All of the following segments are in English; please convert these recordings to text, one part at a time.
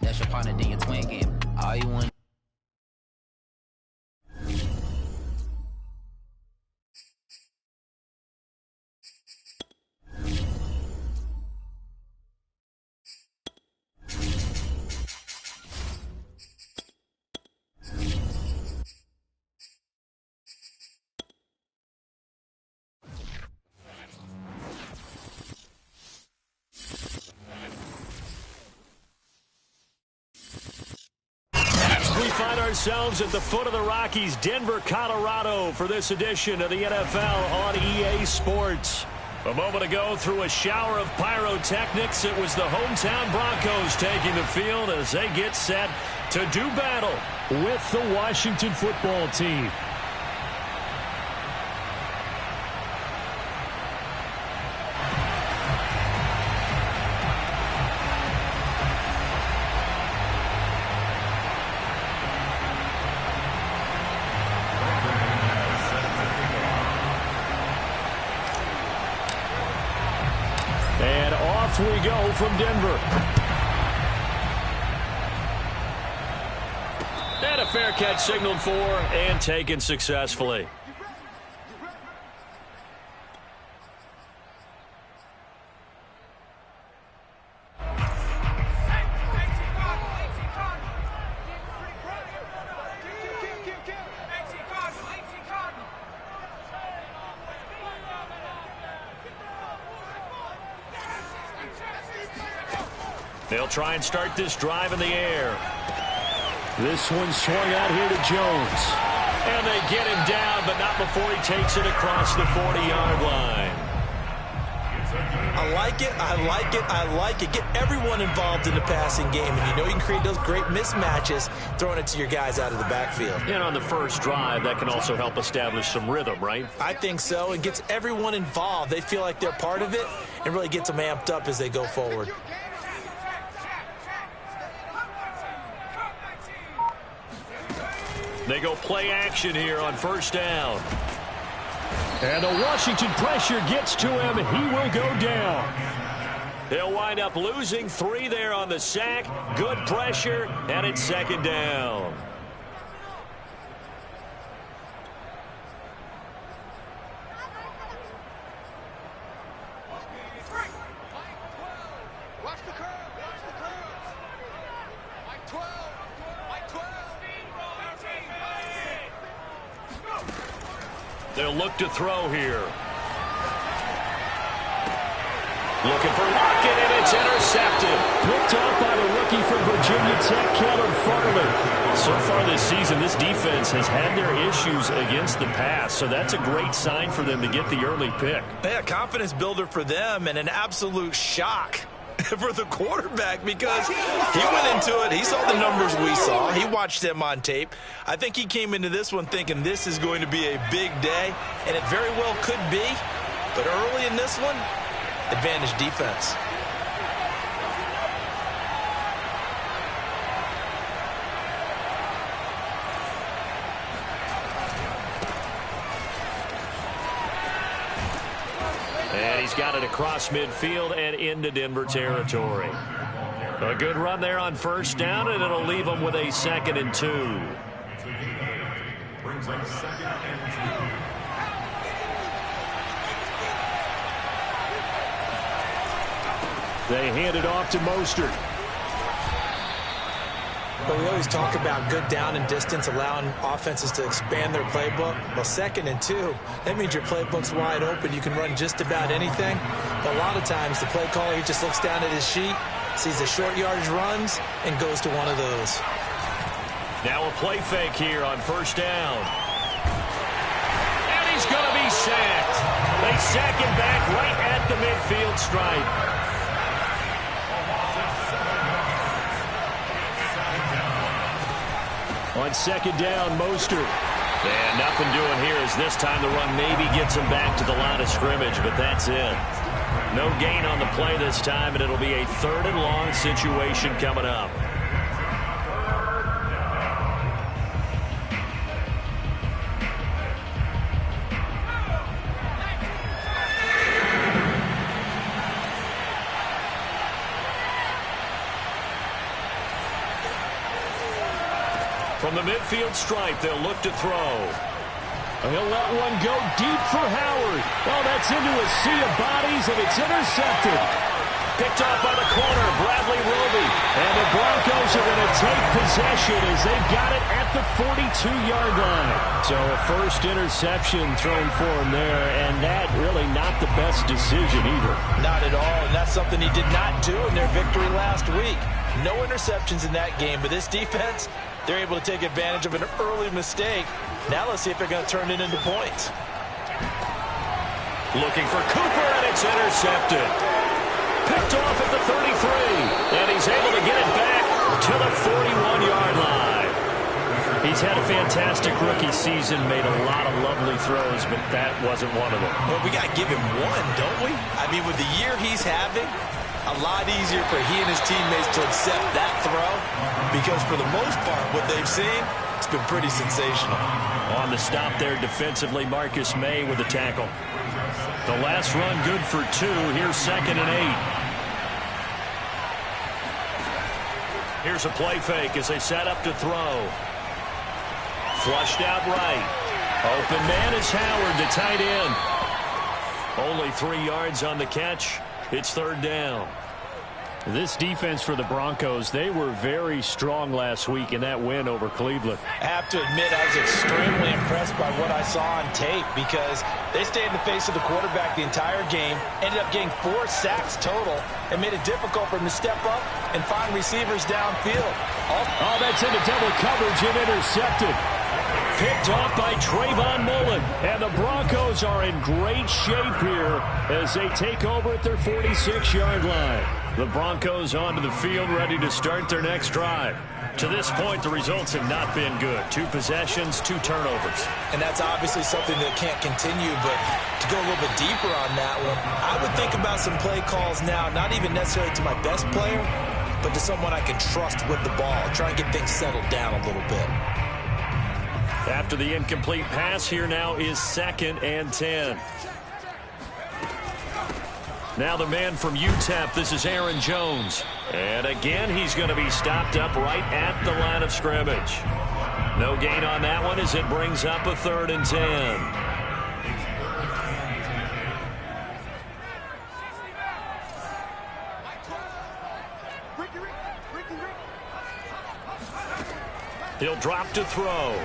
That's your partner, then your twin game. All you want. We find ourselves at the foot of the Rockies, Denver, Colorado, for this edition of the NFL on EA Sports. A moment ago, through a shower of pyrotechnics, it was the hometown Broncos taking the field as they get set to do battle with the Washington football team. And off we go from Denver. And a fair catch signaled for and taken successfully. They'll try and start this drive in the air. This one swung out here to Jones. And they get him down, but not before he takes it across the 40-yard line. I like it, I like it, I like it. Get everyone involved in the passing game. And you know you can create those great mismatches throwing it to your guys out of the backfield. And on the first drive, that can also help establish some rhythm, right? I think so. It gets everyone involved. They feel like they're part of it and really gets them amped up as they go forward. They go play action here on first down. And the Washington pressure gets to him. He will go down. They'll wind up losing 3 there on the sack. Good pressure, and it's second down. They'll look to throw here. Looking for Lockett, and it's intercepted. Picked off by the rookie from Virginia Tech, Caleb Farley. So far this season, this defense has had their issues against the pass, so that's a great sign for them to get the early pick. Yeah, confidence builder for them and an absolute shock for the quarterback because he went into it. He saw the numbers we saw. He watched them on tape. I think he came into this one thinking this is going to be a big day, and it very well could be. But early in this one, advantage defense. And he's got it across midfield and into Denver territory. A good run there on first down, and it'll leave them with a 2nd and 2. Brings up 2nd and 2. They hand it off to Mostert. But we always talk about good down and distance, allowing offenses to expand their playbook. Well, 2nd and 2, that means your playbook's wide open. You can run just about anything. But a lot of times, the play caller, he just looks down at his sheet, sees the short yardage runs, and goes to one of those. Now a play fake here on first down. And he's going to be sacked. They sack him back right at the midfield stripe. On second down, Mostert. And nothing doing here as this time the run maybe gets him back to the line of scrimmage, but that's it. No gain on the play this time, and it'll be a 3rd and long situation coming up. From the midfield stripe, they'll look to throw. He'll let one go deep for Howard. Oh, that's into a sea of bodies, and it's intercepted. Picked off by the corner, Bradley Roby. And the Broncos are going to take possession as they've got it at the 42-yard line. So a first interception thrown for him there, and that really not the best decision either. Not at all, and that's something he did not do in their victory last week. No interceptions in that game, but this defense, they're able to take advantage of an early mistake. Now let's see if they're going to turn it into points. Looking for Cooper, and it's intercepted. Picked off at the 33, and he's able to get it back to the 41-yard line. He's had a fantastic rookie season, made a lot of lovely throws, but that wasn't one of them. Well, we got to give him one, don't we? I mean, with the year he's having, a lot easier for he and his teammates to accept that throw, because for the most part, what they've seen, it's been pretty sensational. On the stop there defensively, Marcus May with the tackle. The last run good for 2. Here's 2nd and 8. Here's a play fake as they set up to throw. Flushed out right. Open man is Howard, the tight end. Only 3 yards on the catch. It's 3rd down. This defense for the Broncos, they were very strong last week in that win over Cleveland. I have to admit, I was extremely impressed by what I saw on tape because they stayed in the face of the quarterback the entire game, ended up getting 4 sacks total, and made it difficult for him to step up and find receivers downfield. Oh, that's into double coverage and intercepted. Picked off by Trayvon Mullen. And the Broncos are in great shape here as they take over at their 46-yard line. The Broncos onto the field ready to start their next drive. To this point, the results have not been good. 2 possessions, 2 turnovers. And that's obviously something that can't continue, but to go a little bit deeper on that one, I would think about some play calls now, not even necessarily to my best player, but to someone I can trust with the ball. Try and get things settled down a little bit. After the incomplete pass, here now is 2nd and 10. Now the man from UTEP, this is Aaron Jones. And again, he's going to be stopped up right at the line of scrimmage. No gain on that one as it brings up a 3rd and 10. He'll drop to throw.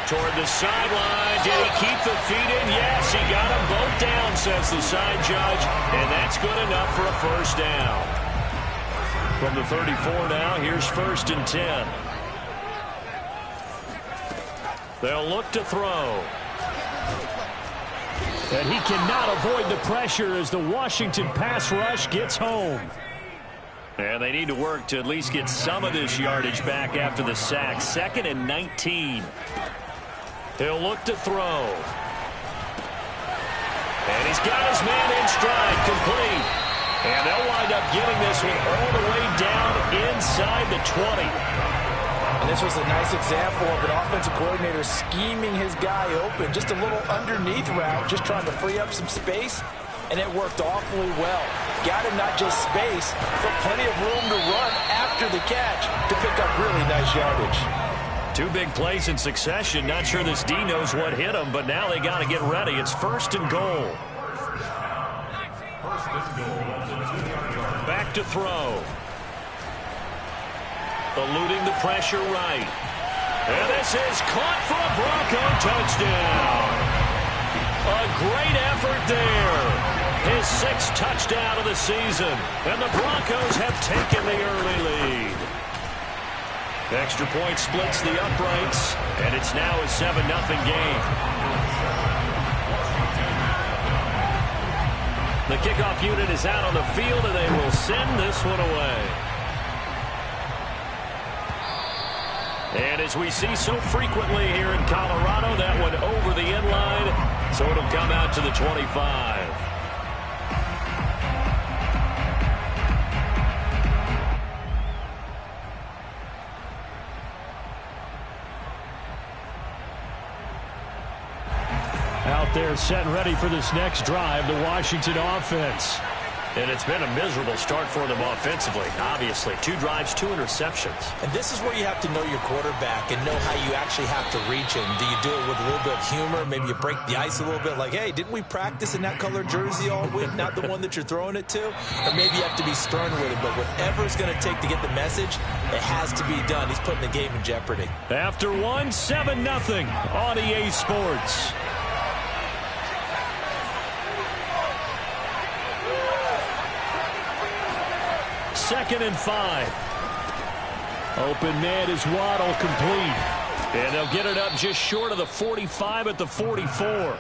Toward the sideline. Did he keep the feet in? Yes, he got them both down, says the side judge. And that's good enough for a 1st down. From the 34 now, here's 1st and 10. They'll look to throw. And he cannot avoid the pressure as the Washington pass rush gets home. And they need to work to at least get some of this yardage back after the sack. 2nd and 19. He'll look to throw. And he's got his man in stride, complete. And they'll wind up getting this one all the way down inside the 20. And this was a nice example of an offensive coordinator scheming his guy open. Just a little underneath route, just trying to free up some space. And it worked awfully well. Got him not just space, but plenty of room to run after the catch to pick up really nice yardage. 2 big plays in succession. Not sure this D knows what hit him, but now they got to get ready. It's 1st and goal. Back to throw. Eluding the pressure right. And this is caught for a Bronco touchdown. A great effort there. His 6th touchdown of the season. And the Broncos have taken the early lead. Extra point splits the uprights, and it's now a 7-0 game. The kickoff unit is out on the field, and they will send this one away. And as we see so frequently here in Colorado, that one over the end line, so it'll come out to the 25. Out there set and ready for this next drive, the Washington offense. And it's been a miserable start for them offensively, obviously. 2 drives, 2 interceptions. And this is where you have to know your quarterback and know how you actually have to reach him. Do you do it with a little bit of humor? Maybe you break the ice a little bit like, hey, didn't we practice in that color jersey all week, not the one that you're throwing it to? Or maybe you have to be stern with him. But whatever it's going to take to get the message, it has to be done. He's putting the game in jeopardy. After 1, 7-0 on EA Sports. Second and 5. Open man is Waddle, complete. And they'll get it up just short of the 45 at the 44.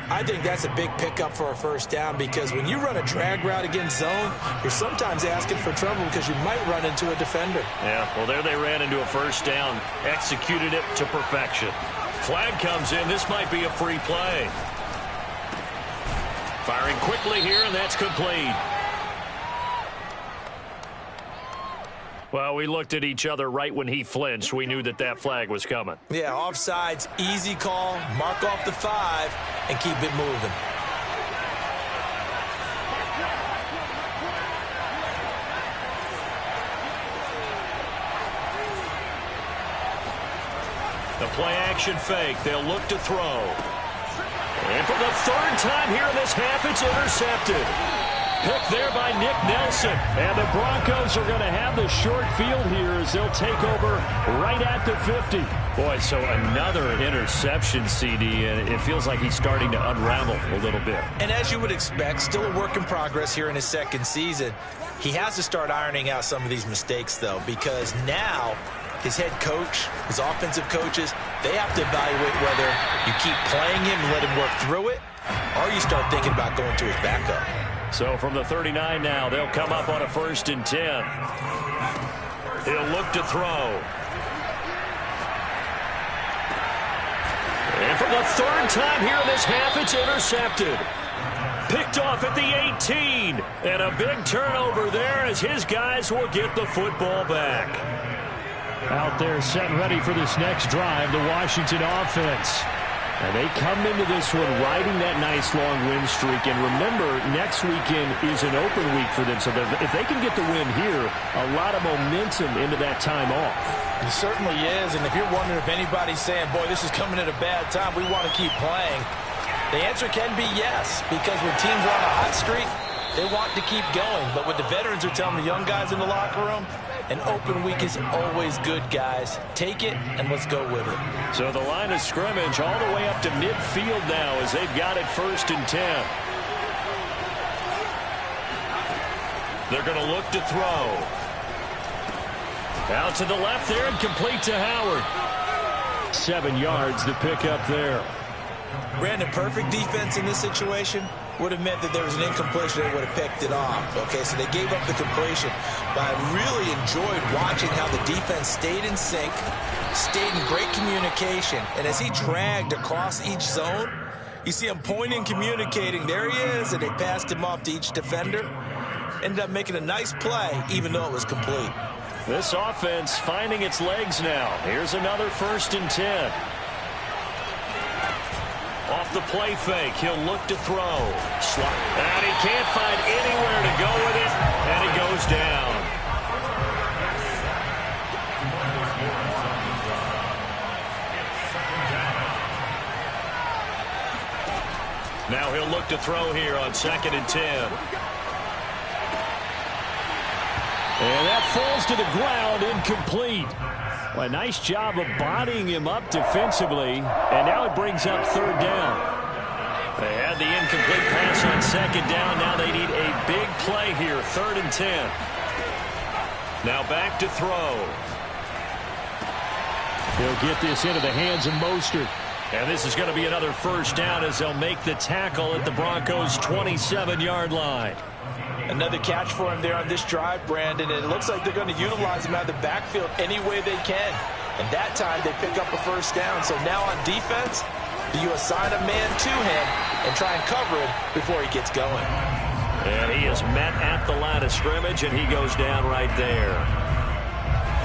I think that's a big pickup for a first down because when you run a drag route against zone, you're sometimes asking for trouble because you might run into a defender. Yeah, well, there they ran into a first down, executed it to perfection. Flag comes in. This might be a free play. Firing quickly here, and that's complete. Well, we looked at each other right when he flinched. We knew that that flag was coming. Yeah, offsides, easy call, mark off the 5, and keep it moving. The play action fake. They'll look to throw. And for the 3rd time here in this half, it's intercepted. Picked there by Nick Nelson. And the Broncos are going to have the short field here as they'll take over right at the 50. Boy, so another interception, CD, and it feels like he's starting to unravel a little bit. And as you would expect, still a work in progress here in his 2nd season. He has to start ironing out some of these mistakes, though, because now his head coach, his offensive coaches, they have to evaluate whether you keep playing him and let him work through it, or you start thinking about going to his backup. So from the 39 now, they'll come up on a 1st and 10. He'll look to throw. And for the 3rd time here in this half, it's intercepted. Picked off at the 18. And a big turnover there as his guys will get the football back. Out there set and ready for this next drive, the Washington offense. And they come into this one riding that nice long win streak. And remember, next weekend is an open week for them. So if they can get the win here, a lot of momentum into that time off. It certainly is. And if you're wondering if anybody's saying, boy, this is coming at a bad time, we want to keep playing, the answer can be yes. Because when teams are on a hot streak, they want to keep going. But what the veterans are telling the young guys in the locker room, an open week is always good, guys. Take it, and let's go with it. So the line of scrimmage all the way up to midfield now as they've got it 1st and 10. They're going to look to throw. Out to the left there and complete to Howard. 7 yards to pick up there. Brandon, perfect defense in this situation would have meant that there was an incompletion. They would have picked it off. Okay, so they gave up the completion. But I really enjoyed watching how the defense stayed in sync, stayed in great communication. And as he dragged across each zone, you see him pointing, communicating. There he is, and they passed him off to each defender. Ended up making a nice play, even though it was complete. This offense finding its legs now. Here's another 1st and 10. Off the play fake, he'll look to throw. And he can't find anywhere to go with it, and he goes down. Now he'll look to throw here on 2nd and 10. And that falls to the ground, incomplete. Well, a nice job of bodying him up defensively, and now it brings up 3rd down. They had the incomplete pass on 2nd down. Now they need a big play here, 3rd and 10. Now back to throw. He'll get this into the hands of Mostert. And this is going to be another 1st down as they'll make the tackle at the Broncos' 27-yard line. Another catch for him there on this drive, Brandon, and it looks like they're going to utilize him out of the backfield any way they can. And that time they pick up a 1st down. So now on defense, do you assign a man to him and try and cover it before he gets going? And he is met at the line of scrimmage, and he goes down right there.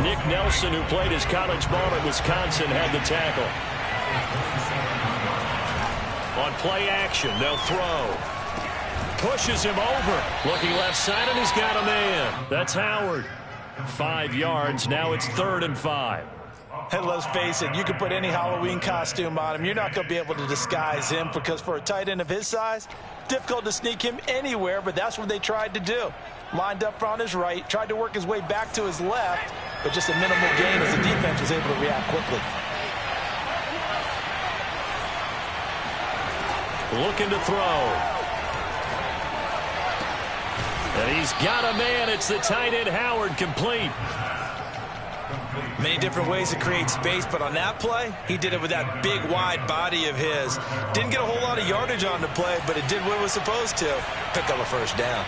Nick Nelson, who played his college ball at Wisconsin, had the tackle. On play action, they'll throw. pushes him over. Looking left side, and he's got a man. That's Howard. 5 yards. Now it's 3rd and 5. And let's face it, you can put any Halloween costume on him. You're not going to be able to disguise him because for a tight end of his size, difficult to sneak him anywhere, but that's what they tried to do. Lined up on his right, tried to work his way back to his left, but just a minimal gain as the defense was able to react quickly. Looking to throw. And he's got a man. It's the tight end, Howard, complete. Many different ways to create space, but on that play, he did it with that big, wide body of his. Didn't get a whole lot of yardage on the play, but it did what it was supposed to. Pick up a first down.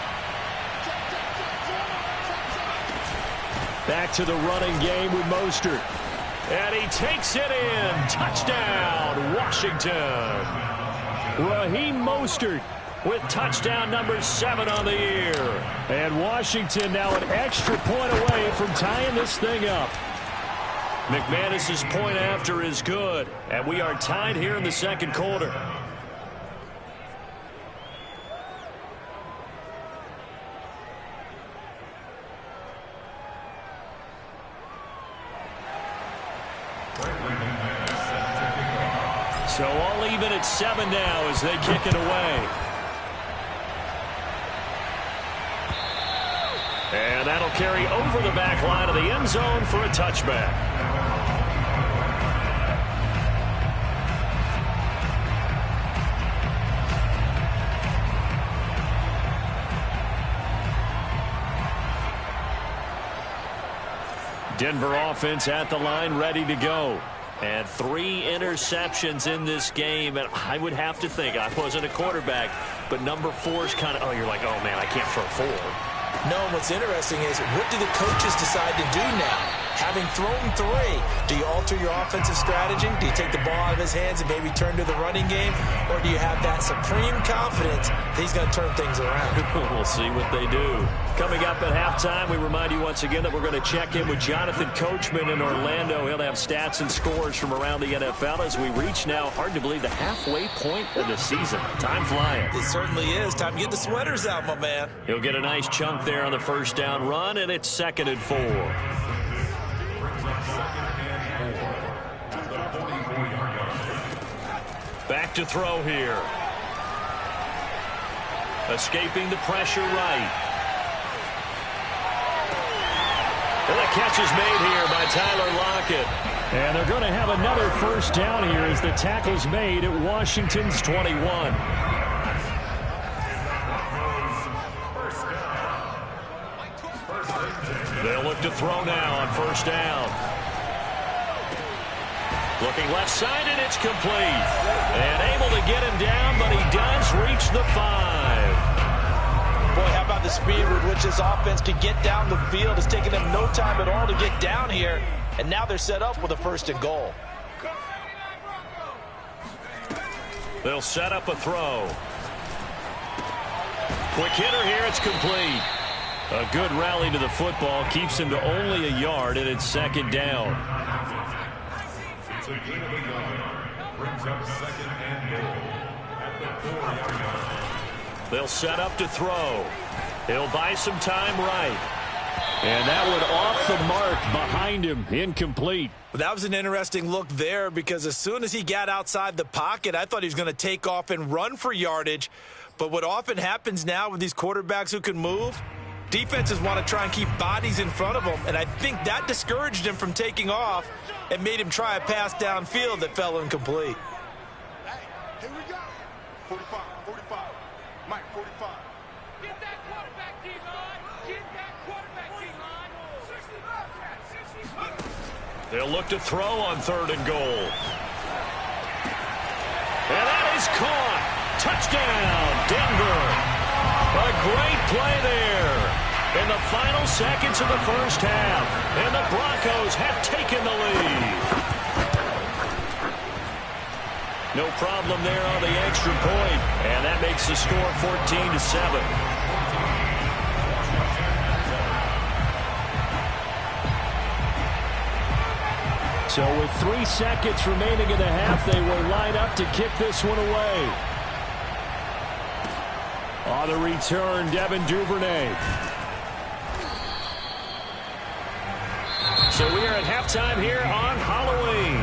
Back to the running game with Mostert. And he takes it in. Touchdown, Washington. Raheem Mostert with touchdown number 7 on the year. And Washington now an extra point away from tying this thing up. McManus's point after is good. And we are tied here in the second quarter. So all even at 7 now as they kick it away. And that'll carry over the back line of the end zone for a touchback. Denver offense at the line, ready to go. And 3 interceptions in this game. And I would have to think, I wasn't a quarterback, but number 4 is kind of, oh, you're like, oh, man, I can't throw 4. No, what's interesting is what do the coaches decide to do now? Having thrown 3, do you alter your offensive strategy? Do you take the ball out of his hands and maybe turn to the running game? Or do you have that supreme confidence that he's going to turn things around? We'll see what they do. Coming up at halftime, we remind you once again that we're going to check in with Jonathan Coachman in Orlando. He'll have stats and scores from around the NFL as we reach now, hard to believe, the halfway point of the season. Time flying. It certainly is. Time to get the sweaters out, my man. He'll get a nice chunk there on the first down run, and it's 2nd and 4. Back to throw here. Escaping the pressure right. And the catch is made here by Tyler Lockett. And they're going to have another first down here as the tackle's made at Washington's 21. They'll look to throw now on first down. Looking left side, and it's complete. And able to get him down, but he does reach the 5. Boy, how about the speed with which this offense can get down the field? It's taken them no time at all to get down here, and now they're set up with a 1st and goal. They'll set up a throw. Quick hitter here, it's complete. A good rally to the football keeps him to only a yard, and it's 2nd down. Brings up 2nd and goal at the 4-yard line. They'll set up to throw. He'll buy some time right. And that one off the mark behind him, incomplete. That was an interesting look there because as soon as he got outside the pocket, I thought he was going to take off and run for yardage. But what often happens now with these quarterbacks who can move, defenses want to try and keep bodies in front of them, and I think that discouraged him from taking off and made him try a pass downfield that fell incomplete. Hey, here we go. 45, 45. Mike, 45. Get that quarterback, D-line. Get that quarterback, D-line. 60. They'll look to throw on 3rd and goal. And that is caught. Touchdown, Denver. A great play there in the final seconds of the first half. And the Broncos have taken the lead. No problem there on the extra point. And that makes the score 14-7. So with 3 seconds remaining in the half, they will line up to kick this one away. On the return, Devin Duvernay. So we are at halftime here on Halloween.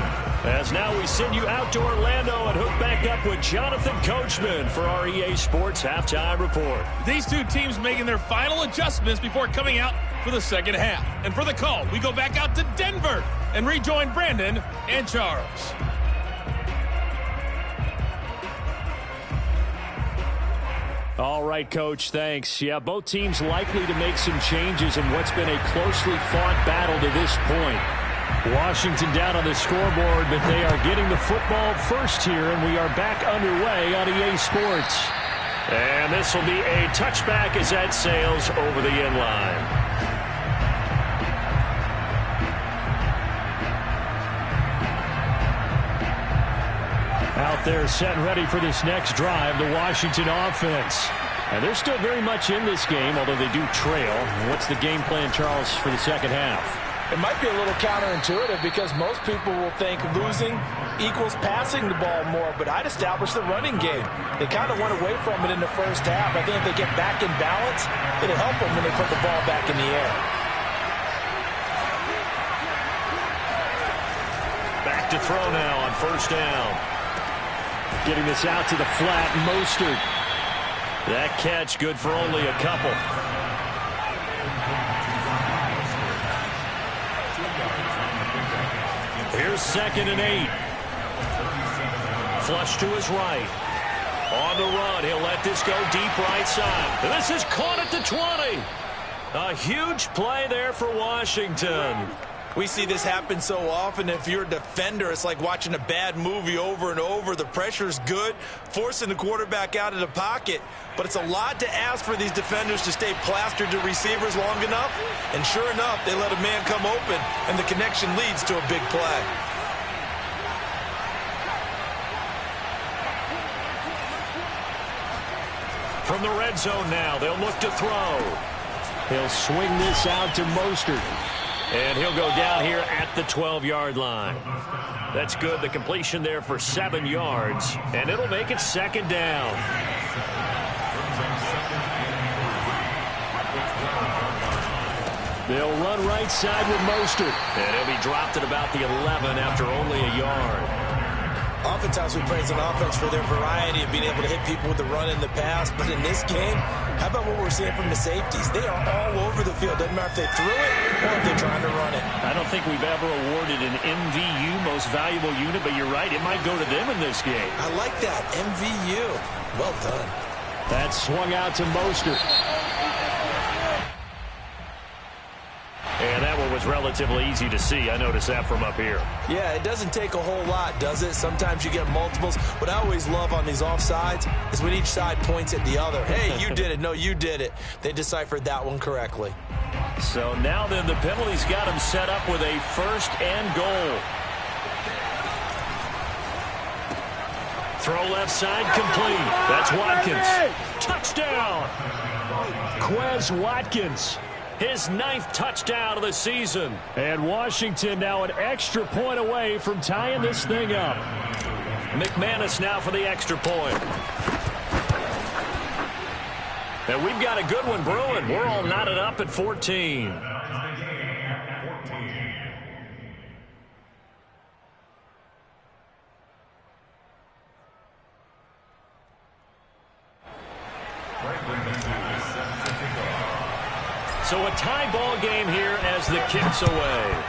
As now we send you out to Orlando and hook back up with Jonathan Coachman for our EA Sports Halftime Report. These two teams making their final adjustments before coming out for the second half. And for the call, we go back out to Denver and rejoin Brandon and Charles. All right, Coach, thanks. Yeah, both teams likely to make some changes in what's been a closely fought battle to this point. Washington down on the scoreboard, but they are getting the football first here, and we are back underway on EA Sports. And this will be a touchback as that sails over the end line. Out there set and ready for this next drive, the Washington offense. And they're still very much in this game, although they do trail. What's the game plan, Charles, for the second half? It might be a little counterintuitive because most people will think losing equals passing the ball more, but I'd establish the running game. They kind of went away from it in the first half. I think if they get back in balance, it'll help them when they put the ball back in the air. Back to throw now on first down. Getting this out to the flat, Mostert. That catch good for only a couple. Here's 2nd and 8. Flush to his right. On the run, he'll let this go deep right side. And this is caught at the 20. A huge play there for Washington. We see this happen so often. If you're a defender, it's like watching a bad movie over and over. The pressure's good, forcing the quarterback out of the pocket. But it's a lot to ask for these defenders to stay plastered to receivers long enough. And sure enough, they let a man come open, and the connection leads to a big play. From the red zone now, they'll look to throw. He'll swing this out to Mostert. And he'll go down here at the 12-yard line. That's good. The completion there for 7 yards. And it'll make it 2nd down. They'll run right side with Mostert. And he'll be dropped at about the 11 after only a yard. Oftentimes we praise an offense for their variety of being able to hit people with the run in the pass. But in this game, how about what we're seeing from the safeties? They are all over the field. Doesn't matter if they threw it or if they're trying to run it. I don't think we've ever awarded an MVU, most valuable unit, but you're right. It might go to them in this game. I like that. MVU. Well done. That swung out to Mostert. And that one was relatively easy to see. I noticed that from up here. Yeah, it doesn't take a whole lot, does it? Sometimes you get multiples. What I always love on these offsides is when each side points at the other. Hey, you did it. No, you did it. They deciphered that one correctly. So now then the penalty's got them set up with a 1st and goal. Throw left side complete. That's Watkins. Touchdown. Quez Watkins. His 9th touchdown of the season. And Washington now an extra point away from tying this thing up. McManus now for the extra point. And we've got a good one brewing. We're all knotted up at 14. So a tie ball game here as the kick's away.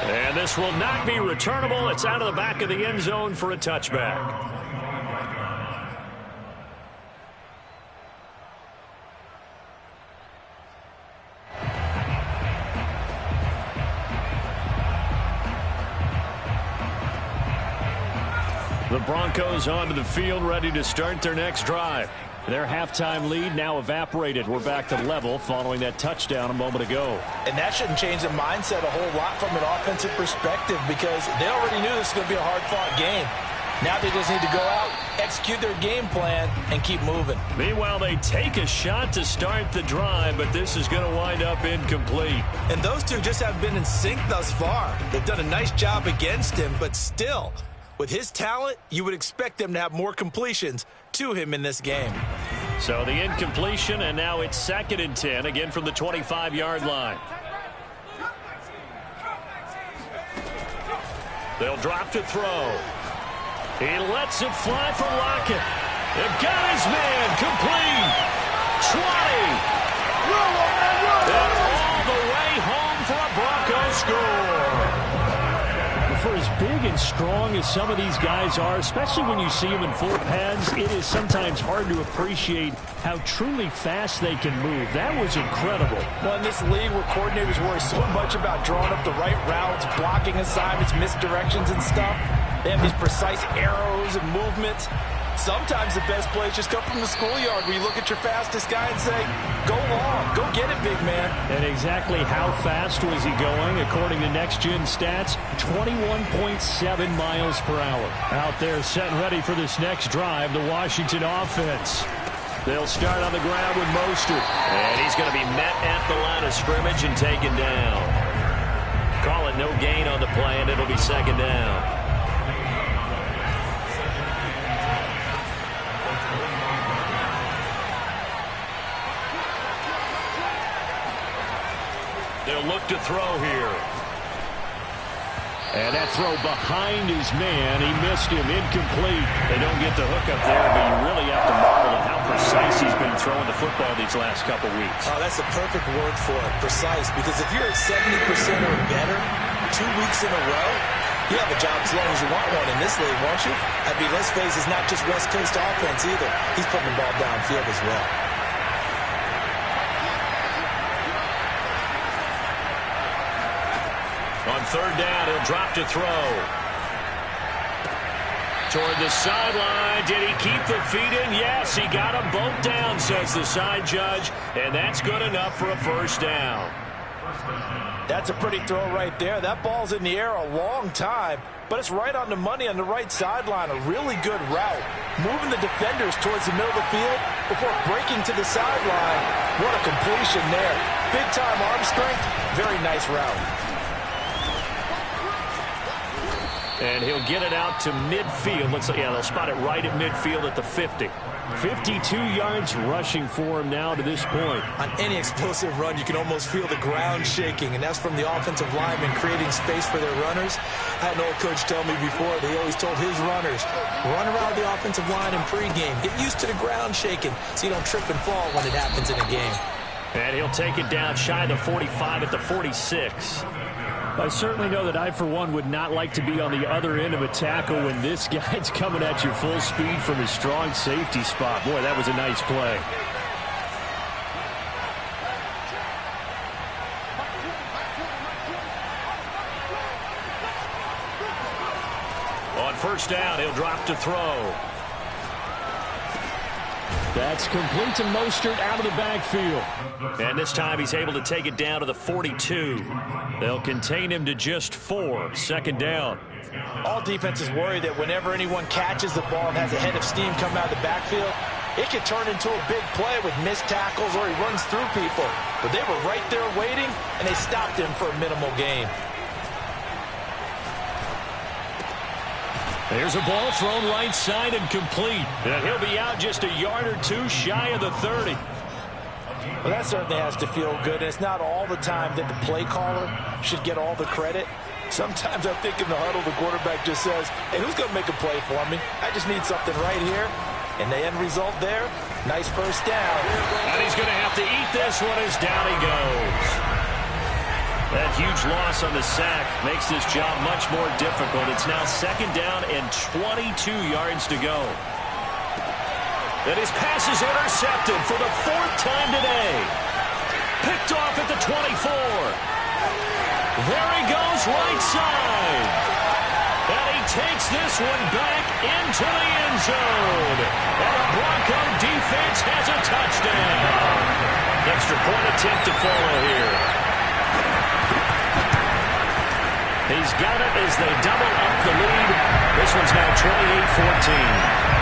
And this will not be returnable. It's out of the back of the end zone for a touchback. The Broncos onto the field, ready to start their next drive. Their halftime lead now evaporated. We're back to level following that touchdown a moment ago. And that shouldn't change the mindset a whole lot from an offensive perspective because they already knew this was going to be a hard-fought game. Now they just need to go out, execute their game plan, and keep moving. Meanwhile, they take a shot to start the drive, but this is going to wind up incomplete. And those two just have been in sync thus far. They've done a nice job against him, but still, With his talent, you would expect them to have more completions to him in this game. So the incompletion, and now it's 2nd and 10, again from the 25-yard line. They'll drop to throw. He lets it fly for Lockett. They've got his man complete. 20. And all the way home for a Broncos score. For as big and strong as some of these guys are, especially when you see them in full pads, it is sometimes hard to appreciate how truly fast they can move. That was incredible. Well, in this league where coordinators worry so much about drawing up the right routes, blocking assignments, misdirections and stuff, they have these precise arrows and movements. Sometimes the best plays just come from the schoolyard where you look at your fastest guy and say, go long, go get it, big man. And exactly how fast was he going? According to Next Gen Stats, 21.7 miles per hour. Out there set and ready for this next drive, the Washington offense. They'll start on the ground with Mostert. And he's going to be met at the line of scrimmage and taken down. Call it no gain on the play, and it'll be 2nd down. They'll look to throw here. And that throw behind his man. He missed him. Incomplete. They don't get the hook up there, but you really have to marvel at how precise he's been throwing the football these last couple weeks. Oh, that's the perfect word for it, precise. Because if you're at 70% or better 2 weeks in a row, you have a job as long as you want one in this league, won't you? I mean, let's face it, it's not just West Coast offense either. He's putting the ball downfield as well. On 3rd down, he'll drop to throw. Toward the sideline. Did he keep the feet in? Yes, he got them both down, says the side judge. And that's good enough for a 1st down. That's a pretty throw right there. That ball's in the air a long time, but it's right on the money on the right sideline. A really good route. Moving the defenders towards the middle of the field before breaking to the sideline. What a completion there. Big-time arm strength. Very nice route. And he'll get it out to midfield. They'll spot it right at midfield at the 50. 52 yards rushing for him now to this point. On any explosive run, you can almost feel the ground shaking, and that's from the offensive linemen creating space for their runners. I had an old coach tell me before, they always told his runners, run around the offensive line in pregame. Get used to the ground shaking so you don't trip and fall when it happens in a game. And he'll take it down shy of the 45 at the 46. I certainly know that I, for one, would not like to be on the other end of a tackle when this guy's coming at you full speed from his strong safety spot. Boy, that was a nice play. On 1st down, he'll drop to throw. That's complete to Mostert out of the backfield. And this time he's able to take it down to the 42. They'll contain him to just 4. 2nd down. All defenses worry that whenever anyone catches the ball and has a head of steam coming out of the backfield, it can turn into a big play with missed tackles or he runs through people. But they were right there waiting, and they stopped him for a minimal gain. There's a ball thrown right side and complete. And he'll be out just a yard or 2 shy of the 30. Well, that certainly has to feel good. And it's not all the time that the play caller should get all the credit. Sometimes I think in the huddle, the quarterback just says, hey, who's going to make a play for me? I just need something right here. And the end result there, nice 1st down. And he's going to have to eat this one as down he goes. That huge loss on the sack makes this job much more difficult. It's now 2nd down and 22 yards to go. And his pass is intercepted for the 4th time today. Picked off at the 24. There he goes right side. And he takes this one back into the end zone. And the Bronco defense has a touchdown. Extra point attempt to follow here. He's got it as they double up the lead. This one's now 28-14.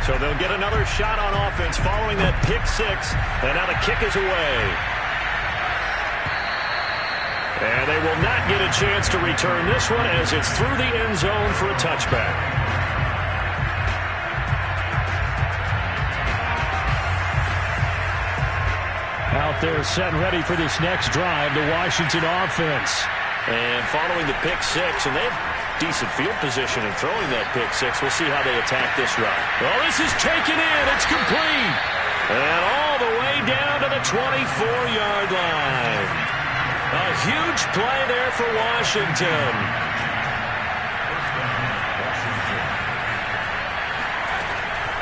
So they'll get another shot on offense following that pick six. And now the kick is away. And they will not get a chance to return this one as it's through the end zone for a touchback. Out there set and ready for this next drive, the Washington offense. And following the pick six, and they have decent field position in throwing that pick six. We'll see how they attack this run. Well, this is taken in. It's complete. And all the way down to the 24-yard line. A huge play there for Washington.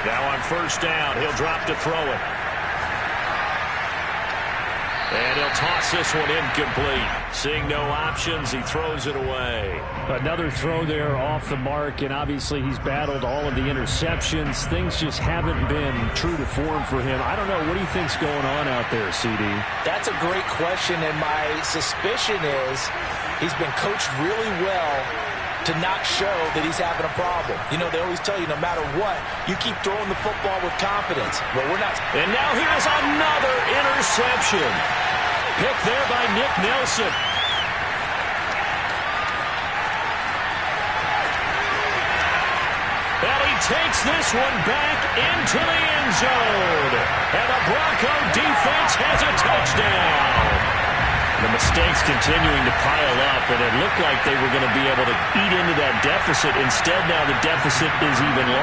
Now on first down, he'll drop to throw it. And he'll toss this one incomplete. Seeing no options, he throws it away. Another throw there off the mark, and obviously he's battled all of the interceptions. Things just haven't been true to form for him. I don't know. What do you think's going on out there, CD? That's a great question, and my suspicion is he's been coached really well to not show that he's having a problem. You know, they always tell you no matter what, you keep throwing the football with confidence. But we're not. And now here's another interception. Picked there by Nick Nelson. And he takes this one back into the end zone. And the Bronco defense has a touchdown. The mistakes continuing to pile up, and it looked like they were going to be able to eat into that deficit. Instead, now the deficit is even larger.